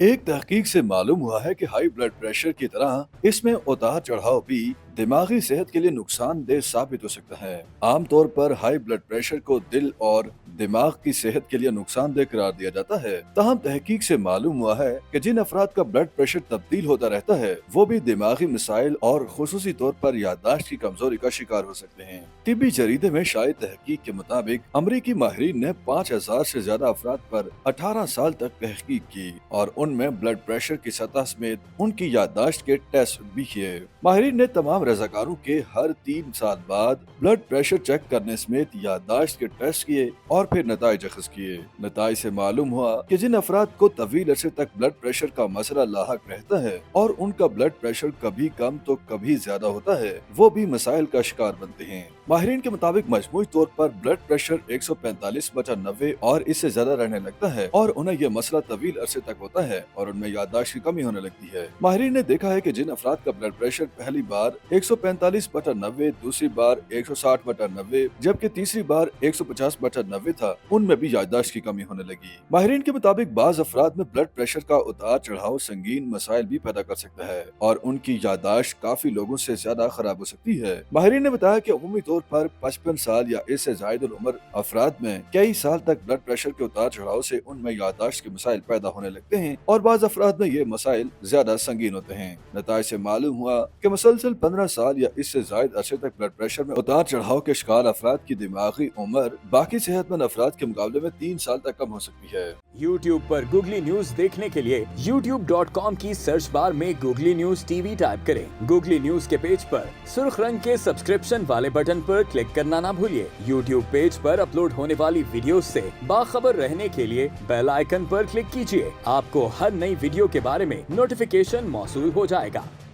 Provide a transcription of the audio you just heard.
एक तहकीक से मालूम हुआ है कि हाई ब्लड प्रेशर की तरह इसमें उतार चढ़ाव भी दिमागी सेहत के लिए नुकसानदेह साबित हो सकता है। आमतौर पर हाई ब्लड प्रेशर को दिल और दिमाग की सेहत के लिए नुकसानदेह करार दिया जाता है। ताहम तहकीक से मालूम हुआ है कि जिन अफराद का ब्लड प्रेशर तब्दील होता रहता है वो भी दिमागी मसाइल और खुसूसी तौर पर याददाश्त की कमजोरी का शिकार हो सकते हैं। तिब्बी जरीदे में शायद तहकीक के मुताबिक अमरीकी माहिरीन ने 5000 से ज्यादा अफराद पर 18 साल तक तहकीक की और उनमें ब्लड प्रेशर की सतह समेत उनकी याददाश्त के टेस्ट भी किए। माहिरीन ने तमाम रजाकारों के हर 3 साल बाद ब्लड प्रेशर चेक करने समेत याददाश्त के टेस्ट किए और फिर नताइज अखज़ किए। नताइज से मालूम हुआ कि जिन अफराद को तवील अरसे तक ब्लड प्रेशर का मसला लाहक रहता है और उनका ब्लड प्रेशर कभी कम तो कभी ज्यादा होता है, वो भी मसाइल का शिकार बनते हैं। माहिरीन के मुताबिक मजमूई तौर पर ब्लड प्रेशर 145/90 और इससे ज्यादा रहने लगता है और उन्हें यह मसला तवील अरसे तक होता है और उनमें याददाश्त की कमी होने लगती है। माहिरीन ने देखा है कि जिन अफराद का ब्लड प्रेशर पहली बार 145/90, दूसरी बार 160/90 जबकि तीसरी बार 150/90 था, उनमें भी याददाश्त की कमी होने लगी। माहिरीन के मुताबिक बाज अफराद में ब्लड प्रेशर का उतार चढ़ाव संगीन मसाइल भी पैदा कर सकता है और उनकी याददाश्त काफी लोगों से ज्यादा खराब हो सकती है। माहिरीन ने बताया कि अमूमी तौर पर 55 साल या इससे जायद उम्र अफराद में कई साल तक ब्लड प्रेशर के उतार चढ़ाव से उनमें याददाश्त के मसाइल पैदा होने लगते हैं और बाज अफराद में ये मसाइल ज्यादा संगीन होते हैं। नताइज से मालूम हुआ कि मुसलसल 15 साल या इससे जायद अरसे तक ब्लड प्रेशर में उतार चढ़ाव के शिकार अफराद की दिमागी उम्र बाकी सेहतमंद अफराद के मुकाबले में 3 साल तक कम हो सकती है। YouTube पर गूगली न्यूज देखने के लिए youtube.com की सर्च बार में गूगली न्यूज टीवी टाइप करें। गूगली न्यूज के पेज पर सुर्ख रंग के सब्सक्रिप्शन वाले बटन पर क्लिक करना ना भूलिए। YouTube पेज पर अपलोड होने वाली वीडियो से बाखबर रहने के लिए बेल आइकन पर क्लिक कीजिए। आपको हर नई वीडियो के बारे में नोटिफिकेशन मौसूल हो जाएगा।